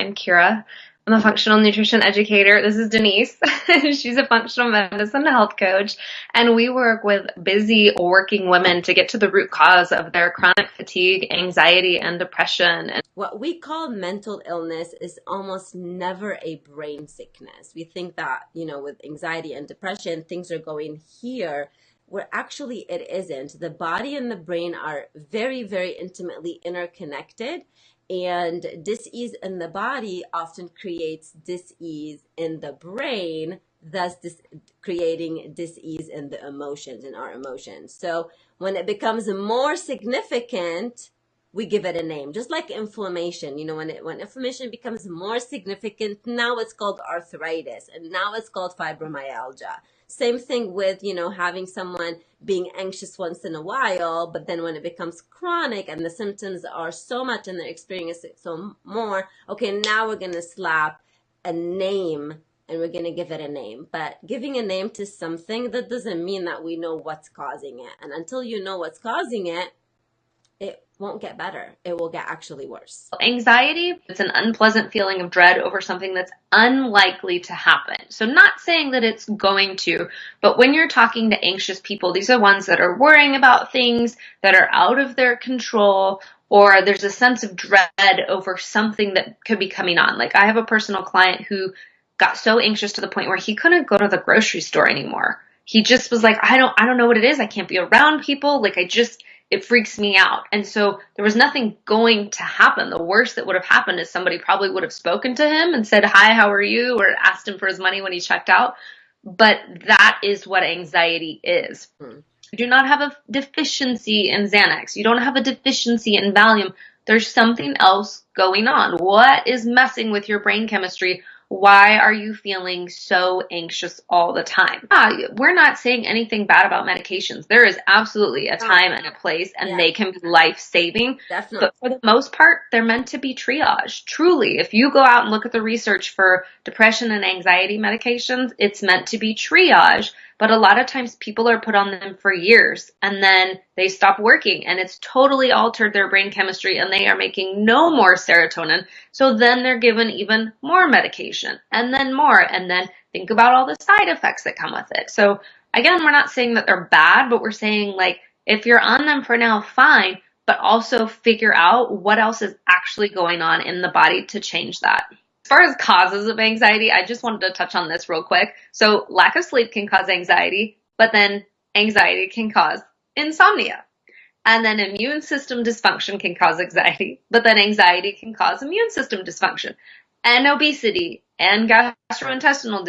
I'm Kira. I'm a functional nutrition educator. This is Denise. She's a functional medicine health coach, and we work with busy working women to get to the root cause of their chronic fatigue, anxiety, and depression. And what we call mental illness is almost never a brain sickness. We think that, with anxiety and depression, things are going here, where actually it isn't. The body and the brain are very, very intimately interconnected, and dis-ease in the body often creates dis-ease in the brain, thus creating dis-ease in the emotions, in our emotions. So when it becomes more significant, we give it a name. Just like inflammation, when inflammation becomes more significant, now it's called arthritis, and now it's called fibromyalgia. Same thing with, having someone being anxious once in a while, but then when it becomes chronic and the symptoms are so much and they're experiencing it so more, okay, now we're going to slap a name and we're going to give it a name. But giving a name to something, that doesn't mean that we know what's causing it. And until you know what's causing it, it won't get better. It will get actually worse. anxiety, it's an unpleasant feeling of dread over something that's unlikely to happen. So not saying that it's going to, but when you're talking to anxious people, these are ones that are worrying about things that are out of their control, or there's a sense of dread over something that could be coming on. Like I have a personal client who got so anxious to the point where he couldn't go to the grocery store anymore. He just was like, I don't know what it is. I can't be around people. It freaks me out. And so there was nothing going to happen. The worst that would have happened is somebody probably would have spoken to him and said, hi, how are you? Or asked him for his money when he checked out. But that is what anxiety is. You do not have a deficiency in Xanax. You don't have a deficiency in Valium. There's something else going on. What is messing with your brain chemistry? Why are you feeling so anxious all the time? We're not saying anything bad about medications. There is absolutely a time and a place, and they can be life-saving. Definitely. But for the most part, they're meant to be triage. Truly, if you go out and look at the research for depression and anxiety medications, it's meant to be triage. But a lot of times people are put on them for years and then they stop working and it's totally altered their brain chemistry and they are making no more serotonin. So then they're given even more medication and then more. And then think about all the side effects that come with it. So again, we're not saying that they're bad, but we're saying like if you're on them for now, fine, but also figure out what else is actually going on in the body to change that. As far as causes of anxiety, I just wanted to touch on this real quick. So lack of sleep can cause anxiety, but then anxiety can cause insomnia. And then immune system dysfunction can cause anxiety, but then anxiety can cause immune system dysfunction. And obesity and gastrointestinal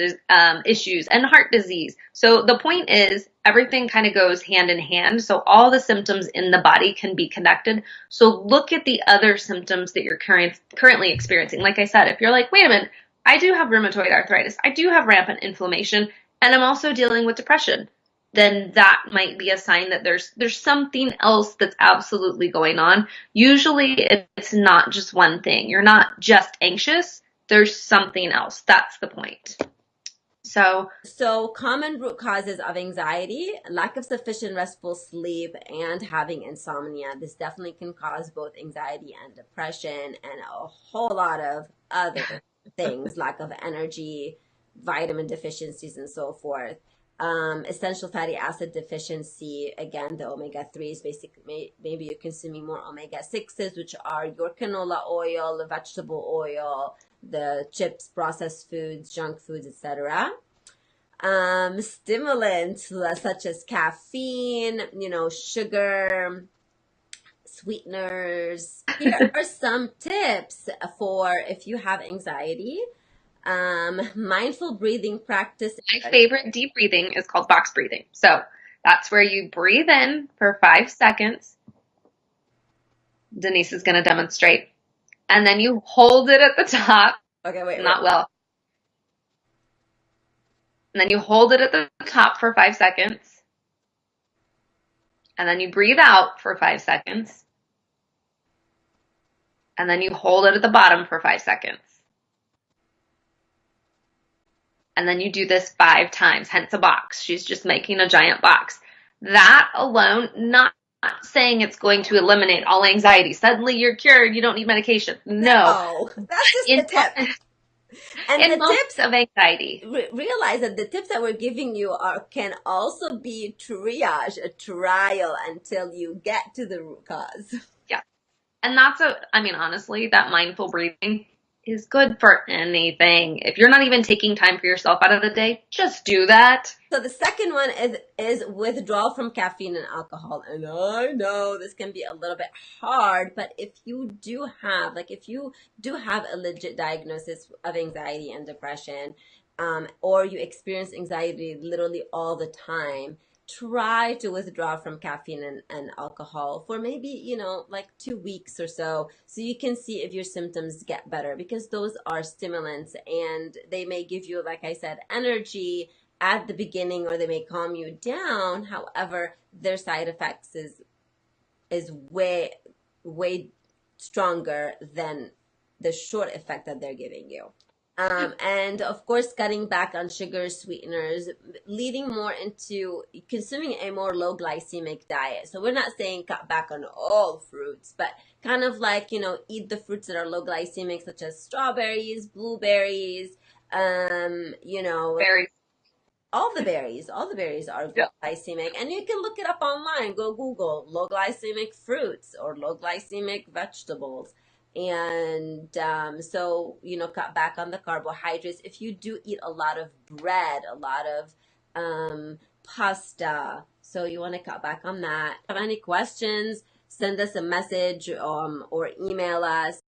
issues and heart disease. So the point is everything kind of goes hand in hand. So all the symptoms in the body can be connected. So look at the other symptoms that you're currently experiencing. Like I said, if you're like, wait a minute, I do have rheumatoid arthritis, I do have rampant inflammation, and I'm also dealing with depression, then that might be a sign that there's something else that's absolutely going on. Usually it's not just one thing. You're not just anxious. There's something else. That's the point. So common root causes of anxiety, lack of sufficient restful sleep, and having insomnia. This definitely can cause both anxiety and depression and a whole lot of other things, lack of energy, vitamin deficiencies, and so forth. Essential fatty acid deficiency, again, the omega-3s, basically, maybe you're consuming more omega-6s, which are your canola oil, the vegetable oil, the chips, processed foods, junk foods, etc. Stimulants such as caffeine, sugar, sweeteners. Here are some tips for if you have anxiety. Mindful breathing practice. My favorite deep breathing is called box breathing. So that's where you breathe in for 5 seconds. Denise is going to demonstrate. And then you hold it at the top. Okay, wait. Not well. And then you hold it at the top for 5 seconds. And then you breathe out for 5 seconds. And then you hold it at the bottom for 5 seconds. And then you do this 5 times, hence a box. She's just making a giant box. That alone, not Not saying it's going to eliminate all anxiety. Suddenly you're cured. You don't need medication. No. No, that's just In, a tip. And the in tips, moments of anxiety. realize that the tips that we're giving you are can also be triage, a trial until you get to the root cause. Yeah. And I mean, honestly, that mindful breathing is good for anything. If you're not even taking time for yourself out of the day, just do that. So the second one is withdrawal from caffeine and alcohol. And I know this can be a little bit hard, but if you do have a legit diagnosis of anxiety and depression, or you experience anxiety literally all the time, try to withdraw from caffeine and alcohol for maybe, like 2 weeks or so, so you can see if your symptoms get better, because those are stimulants and they may give you, like I said, energy at the beginning, or they may calm you down. However, their side effects is way stronger than the short effect that they're giving you. And of course, cutting back on sugar sweeteners, leading more into consuming a more low glycemic diet. So we're not saying cut back on all fruits, but kind of like, eat the fruits that are low glycemic, such as strawberries, blueberries, Very, all the berries are yeah. glycemic, and you can look it up online. Go Google low glycemic fruits or low glycemic vegetables. And so, cut back on the carbohydrates. If you do eat a lot of bread, a lot of pasta, so you want to cut back on that. If you have any questions, send us a message or email us.